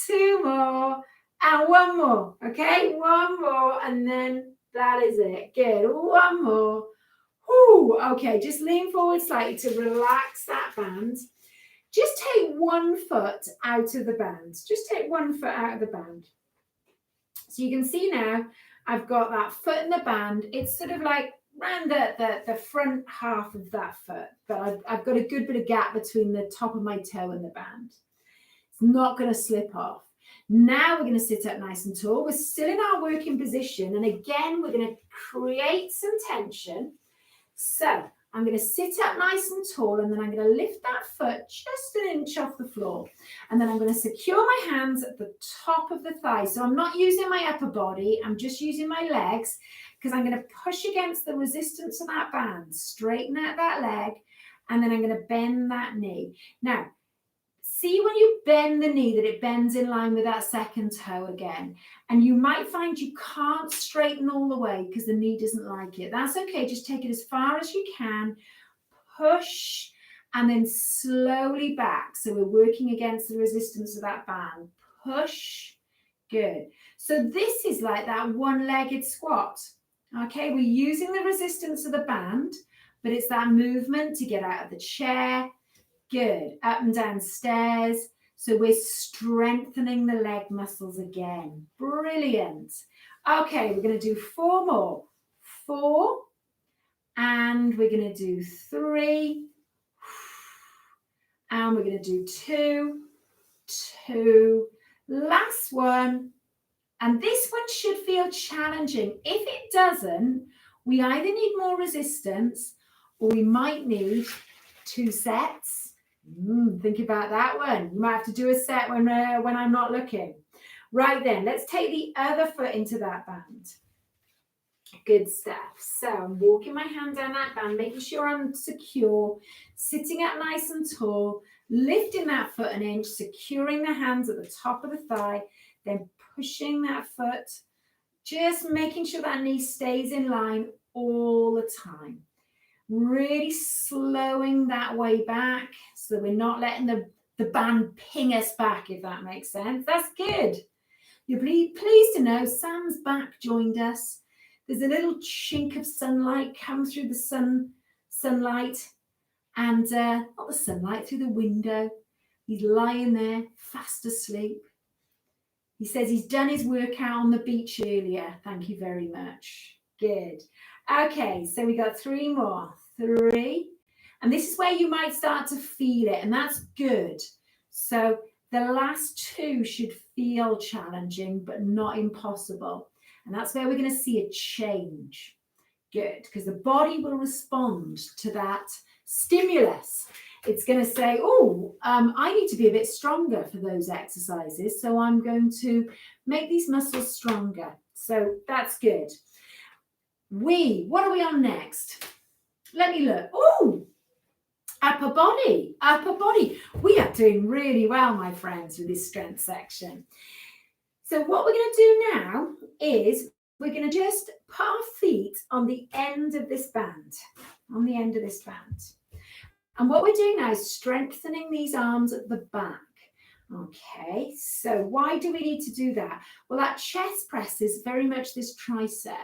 2 more. And 1 more. Okay, 1 more. And then that is it. Good. 1 more. Whew. Okay, just lean forward slightly to relax that band. Just take 1 foot out of the band. Just take 1 foot out of the band. So you can see now I've got that foot in the band. It's sort of like around the front half of that foot, but I've got a good bit of gap between the top of my toe and the band. It's not going to slip off. Now we're going to sit up nice and tall. We're still in our working position. And again, we're going to create some tension. So I'm going to sit up nice and tall, and then I'm going to lift that foot just an inch off the floor. And then I'm going to secure my hands at the top of the thigh. So I'm not using my upper body. I'm just using my legs, because I'm going to push against the resistance of that band, straighten out that leg, and then I'm going to bend that knee. Now, see when you bend the knee that it bends in line with that second toe again. And you might find you can't straighten all the way because the knee doesn't like it. That's okay. Just take it as far as you can. Push and then slowly back. So we're working against the resistance of that band. Push. Good. So this is like that one-legged squat. Okay, we're using the resistance of the band, but it's that movement to get out of the chair. Good. Up and down stairs. So we're strengthening the leg muscles again. Brilliant. Okay, we're going to do 4 more. 4. And we're going to do 3. And we're going to do 2. 2. Last one. And this one should feel challenging. If it doesn't, we either need more resistance, or we might need 2 sets. Think about that one. You might have to do a set when I'm not looking. Right then, let's take the other foot into that band. Good stuff. So I'm walking my hand down that band, making sure I'm secure, sitting up nice and tall, lifting that foot an inch, securing the hands at the top of the thigh, then pushing that foot, just making sure that knee stays in line all the time. Really slowing that way back so we're not letting the band ping us back, if that makes sense. That's good. You'll be pleased to know Sam's back joined us. There's a little chink of sunlight come through the sunlight, and not the sunlight, through the window. He's lying there fast asleep. He says he's done his workout on the beach earlier. Thank you very much. Good. Okay, so we got 3 more. 3. And this is where you might start to feel it, and that's good. So the last 2 should feel challenging, but not impossible. And that's where we're going to see a change. Good, because the body will respond to that stimulus. It's going to say, oh, I need to be a bit stronger for those exercises, so I'm going to make these muscles stronger. So that's good. What are we on next? Let me look. Oh, upper body, upper body. We are doing really well, my friends, with this strength section. So what we're going to do now is we're going to just put our feet on the end of this band, on the end of this band. And what we're doing now is strengthening these arms at the back. Okay, so why do we need to do that? Well, that chest press is very much this tricep.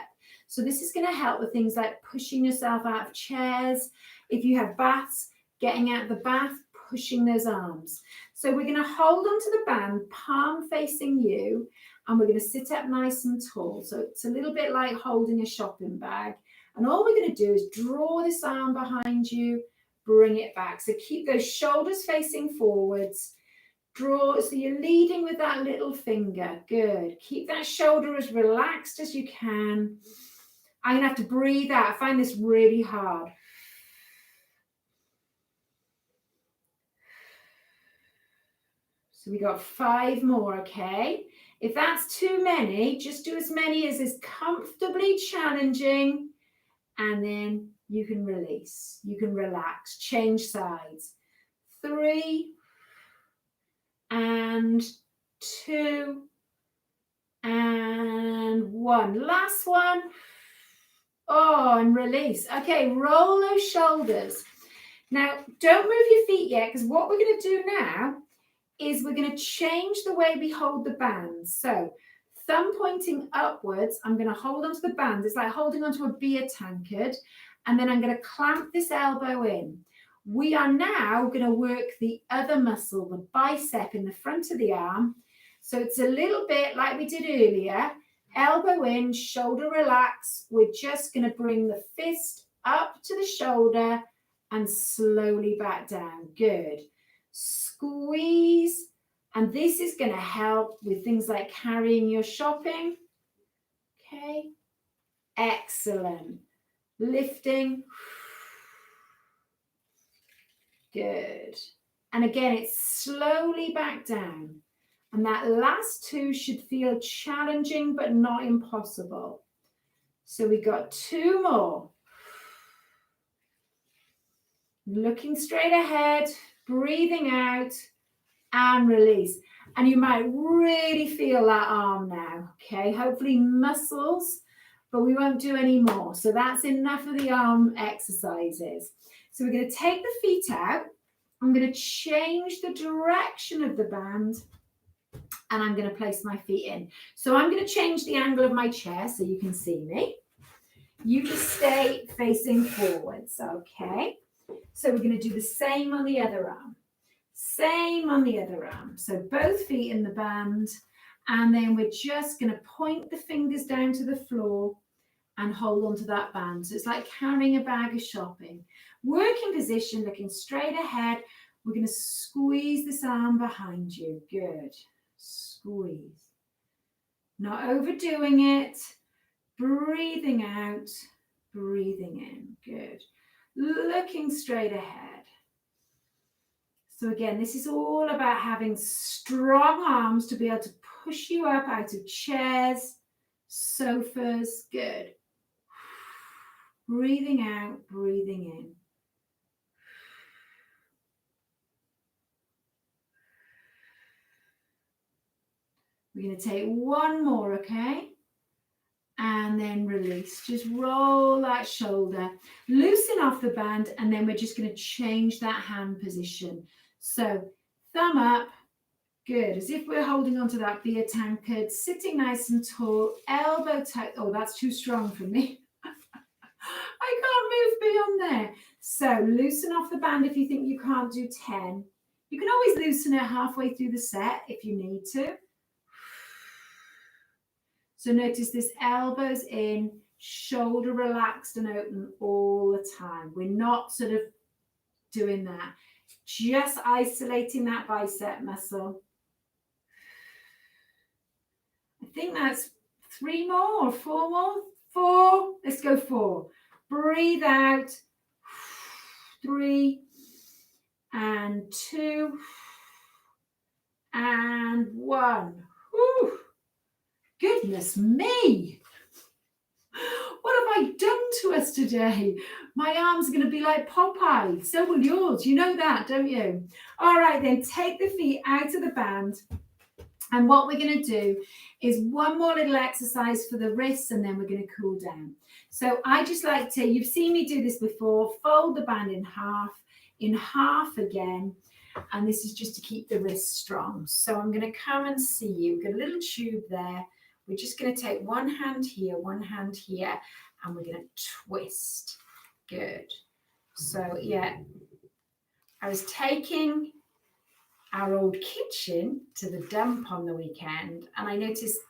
So this is going to help with things like pushing yourself out of chairs. If you have baths, getting out of the bath, pushing those arms. So we're going to hold onto the band, palm facing you, and we're going to sit up nice and tall. So it's a little bit like holding a shopping bag. And all we're going to do is draw this arm behind you, bring it back. So keep those shoulders facing forwards. Draw, so you're leading with that little finger. Good. Keep that shoulder as relaxed as you can. I'm going to have to breathe out. I find this really hard. So we got 5 more, okay? If that's too many, just do as many as is comfortably challenging, and then you can release. You can relax, change sides. 3 and 2 and 1. Last one. Oh, and release. Okay, roll those shoulders. Now, don't move your feet yet, because what we're going to do now is we're going to change the way we hold the band. So thumb pointing upwards, I'm going to hold onto the band. It's like holding onto a beer tankard. And then I'm going to clamp this elbow in. We are now going to work the other muscle, the bicep in the front of the arm. So it's a little bit like we did earlier. Elbow in, shoulder relax. We're just going to bring the fist up to the shoulder and slowly back down. Good. Squeeze. And this is going to help with things like carrying your shopping. Okay. Excellent. Lifting. Good. And again, it's slowly back down. And that last 2 should feel challenging, but not impossible. So we got 2 more. Looking straight ahead, breathing out, and release. And you might really feel that arm now, okay? Hopefully muscles, but we won't do any more. So that's enough of the arm exercises. So we're going to take the feet out. I'm going to change the direction of the band, and I'm going to place my feet in. So I'm going to change the angle of my chair so you can see me. You just stay facing forwards, okay? So we're going to do the same on the other arm. Same on the other arm. So both feet in the band, and then we're just going to point the fingers down to the floor and hold onto that band. So it's like carrying a bag of shopping. Working position, looking straight ahead. We're going to squeeze this arm behind you. Good. Squeeze. Not overdoing it. Breathing out, breathing in. Good. Looking straight ahead. So again, this is all about having strong arms to be able to push you up out of chairs, sofas. Good. Breathing out, breathing in. We're going to take 1 more, okay? And then release. Just roll that shoulder, loosen off the band, and then we're just going to change that hand position. So thumb up, good, as if we're holding onto that beer tankard, sitting nice and tall, elbow tight. Oh, that's too strong for me. I can't move beyond there. So loosen off the band if you think you can't do 10. You can always loosen it halfway through the set if you need to. So notice this elbows in, shoulder relaxed and open all the time. We're not sort of doing that. Just isolating that bicep muscle. I think that's 3 more or 4 more. 4. Let's go 4. Breathe out. 3 and 2 and 1. Whew. Goodness me. What have I done to us today? My arms are going to be like Popeye. So will yours. You know that, don't you? All right, then take the feet out of the band. And what we're going to do is one more little exercise for the wrists, and then we're going to cool down. So I just like to, you've seen me do this before, fold the band in half again. And this is just to keep the wrists strong. So I'm going to come and see you. We've got a little tube there. We're just going to take one hand here, and we're going to twist. Good. So, yeah, I was taking our old kitchen to the dump on the weekend, and I noticed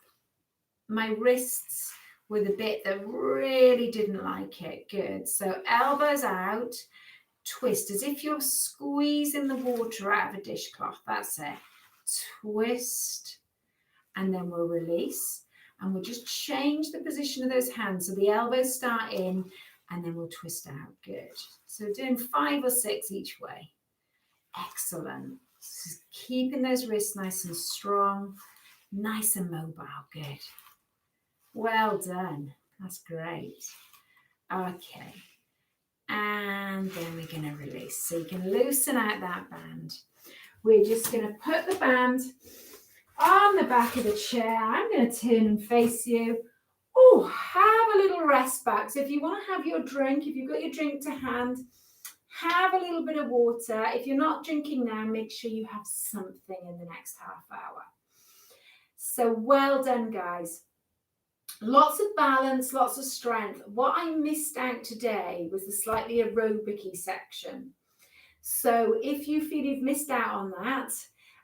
my wrists were the bit that really didn't like it. Good. So elbows out, twist as if you're squeezing the water out of a dishcloth. That's it. Twist, and then we'll release, and we'll just change the position of those hands so the elbows start in, and then we'll twist out. Good. So doing 5 or 6 each way. Excellent. Just keeping those wrists nice and strong, nice and mobile. Good. Well done. That's great. Okay. And then we're going to release. So you can loosen out that band. We're just going to put the band on the back of the chair. I'm going to turn and face you. Oh, have a little rest back. So if you want to have your drink, if you've got your drink to hand, have a little bit of water. If you're not drinking now, make sure you have something in the next half hour. So well done, guys. Lots of balance, lots of strength. What I missed out today was the slightly aerobic-y section. So if you feel you've missed out on that,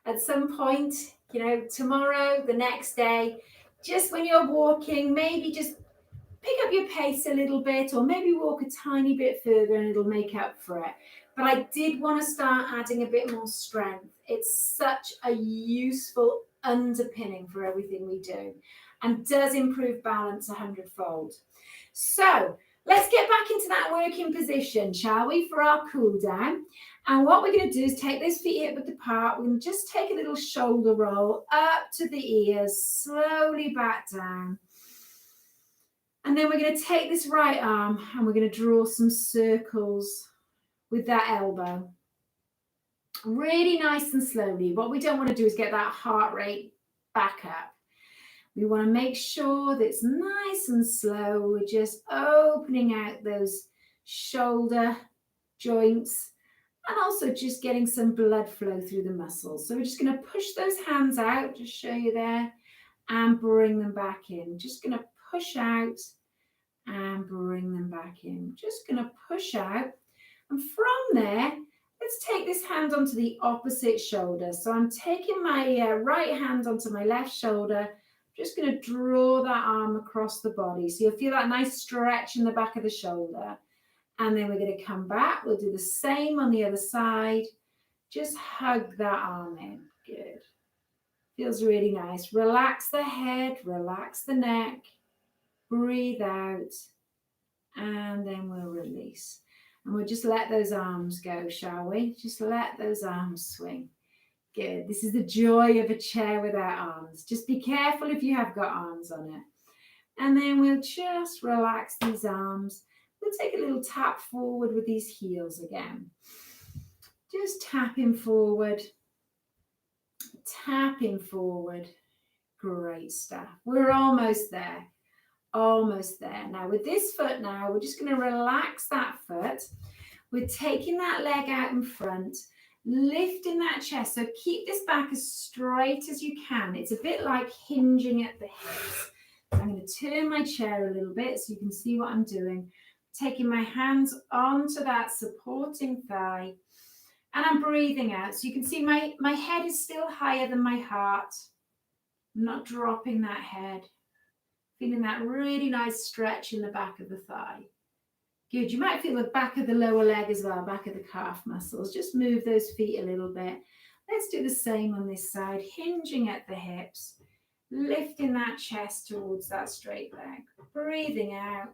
at some point, you know, tomorrow, the next day, just when you're walking, maybe just pick up your pace a little bit, or maybe walk a tiny bit further and it'll make up for it. But I did want to start adding a bit more strength. It's such a useful underpinning for everything we do, and does improve balance 100-fold. So let's get back into that working position, shall we, for our cool down. And what we're going to do is take those feet hip width apart. We're going to just take a little shoulder roll up to the ears, slowly back down. And then we're going to take this right arm and we're going to draw some circles with that elbow. Really nice and slowly. What we don't want to do is get that heart rate back up. We want to make sure that it's nice and slow. We're just opening out those shoulder joints and also just getting some blood flow through the muscles. So we're just going to push those hands out, just show you there, and bring them back in. Just going to push out and bring them back in. Just going to push out. And from there, let's take this hand onto the opposite shoulder. So I'm taking my right hand onto my left shoulder. Just going to draw that arm across the body. So you'll feel that nice stretch in the back of the shoulder. And then we're going to come back. We'll do the same on the other side. Just hug that arm in. Good. Feels really nice. Relax the head, relax the neck. Breathe out. And then we'll release. And we'll just let those arms go, shall we? Just let those arms swing. Good. This is the joy of a chair without arms. Just be careful if you have got arms on it. And then we'll just relax these arms. We'll take a little tap forward with these heels again. Just tapping forward. Tapping forward. Great stuff. We're almost there. Almost there. Now with this foot now, we're just going to relax that foot. We're taking that leg out in front. Lifting that chest, so keep this back as straight as you can. It's a bit like hinging at the hips. I'm going to turn my chair a little bit so you can see what I'm doing. Taking my hands onto that supporting thigh, and I'm breathing out. So you can see my head is still higher than my heart. I'm not dropping that head. Feeling that really nice stretch in the back of the thigh. Good. You might feel the back of the lower leg as well, back of the calf muscles. Just move those feet a little bit. Let's do the same on this side, hinging at the hips, lifting that chest towards that straight leg. Breathing out.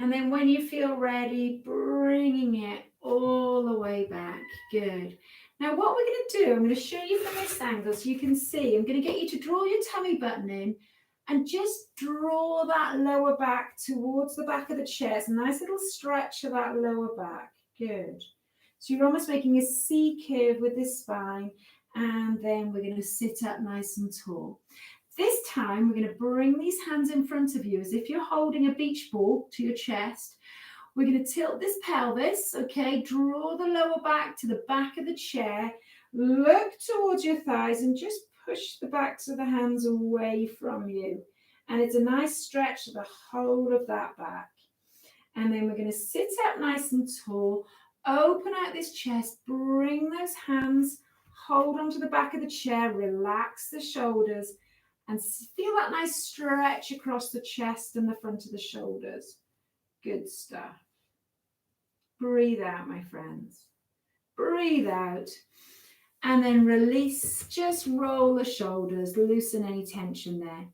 And then when you feel ready, bringing it all the way back. Good. Now what we're going to do, I'm going to show you from this angle so you can see. I'm going to get you to draw your tummy button in and just draw that lower back towards the back of the chair. It's a nice little stretch of that lower back. Good. So you're almost making a C curve with this spine, and then we're going to sit up nice and tall. This time, we're going to bring these hands in front of you as if you're holding a beach ball to your chest. We're going to tilt this pelvis, okay? Draw the lower back to the back of the chair. Look towards your thighs and just push the backs of the hands away from you. And it's a nice stretch of the whole of that back. And then we're going to sit up nice and tall. Open out this chest. Bring those hands. Hold onto the back of the chair. Relax the shoulders. And feel that nice stretch across the chest and the front of the shoulders. Good stuff. Breathe out, my friends. Breathe out. And then release. Just roll the shoulders. Loosen any tension there.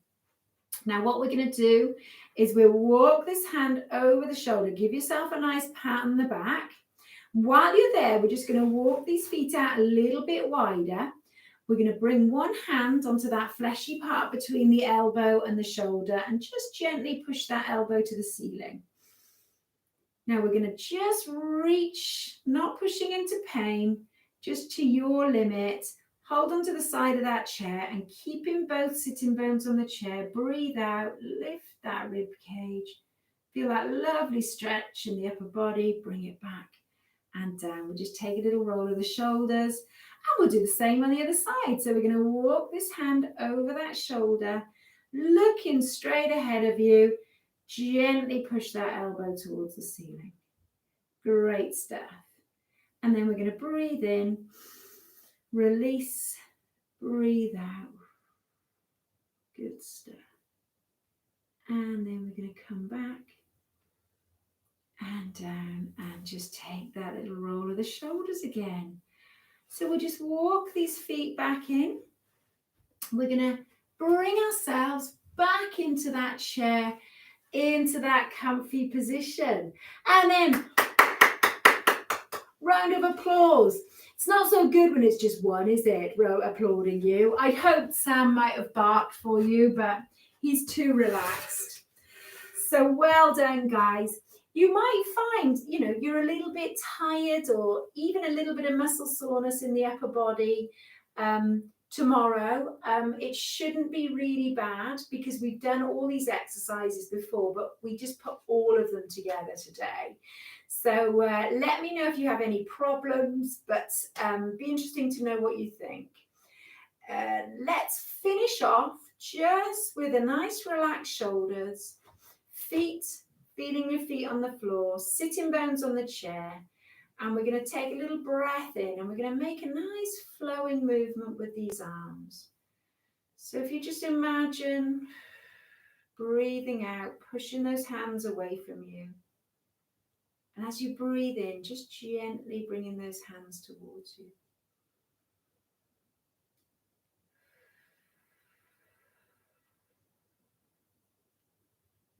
Now what we're going to do is we'll walk this hand over the shoulder. Give yourself a nice pat on the back. While you're there, we're just going to walk these feet out a little bit wider. We're going to bring one hand onto that fleshy part between the elbow and the shoulder and just gently push that elbow to the ceiling. Now we're going to just reach, not pushing into pain, just to your limit. Hold onto the side of that chair and keeping both sitting bones on the chair. Breathe out, lift that rib cage. Feel that lovely stretch in the upper body. Bring it back and down. We'll just take a little roll of the shoulders. And we'll do the same on the other side. So we're going to walk this hand over that shoulder, looking straight ahead of you. Gently push that elbow towards the ceiling. Great stuff. And then we're going to breathe in, release, breathe out. Good stuff. And then we're going to come back and down and just take that little roll of the shoulders again. So we'll just walk these feet back in. We're going to bring ourselves back into that chair, into that comfy position. And then round of applause. It's not so good when it's just one, is it? Applauding you. I hoped Sam might have barked for you, but he's too relaxed. So well done, guys. You might find, you're a little bit tired or even a little bit of muscle soreness in the upper body tomorrow. It shouldn't be really bad because we've done all these exercises before, but we just put all of them together today. So let me know if you have any problems, but be interesting to know what you think. Let's finish off just with a nice relaxed shoulders, feet, feeling your feet on the floor, sitting bones on the chair, and we're going to take a little breath in and we're going to make a nice flowing movement with these arms. So if you just imagine breathing out, pushing those hands away from you. And as you breathe in, just gently bringing those hands towards you.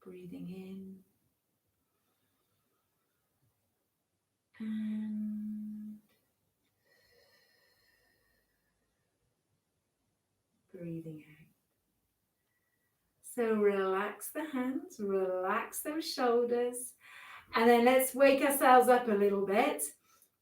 Breathing in. And breathing out. So relax the hands, relax those shoulders, and then let's wake ourselves up a little bit.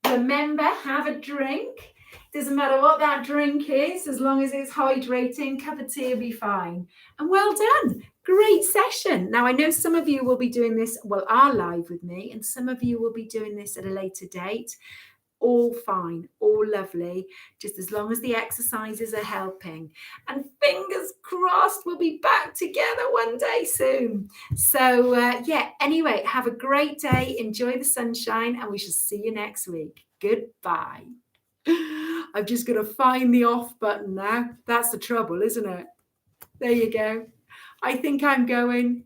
Remember, have a drink. Doesn't matter what that drink is, as long as it's hydrating, cup of tea will be fine. And well done. Great session. Now, I know some of you will be doing this, are live with me, and some of you will be doing this at a later date. All fine, all lovely, just as long as the exercises are helping. And fingers crossed, we'll be back together one day soon. So anyway, have a great day. Enjoy the sunshine, and we shall see you next week. Goodbye. I've just got to find the off button now. That's the trouble, isn't it? There you go. I think I'm going.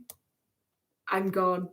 I'm gone.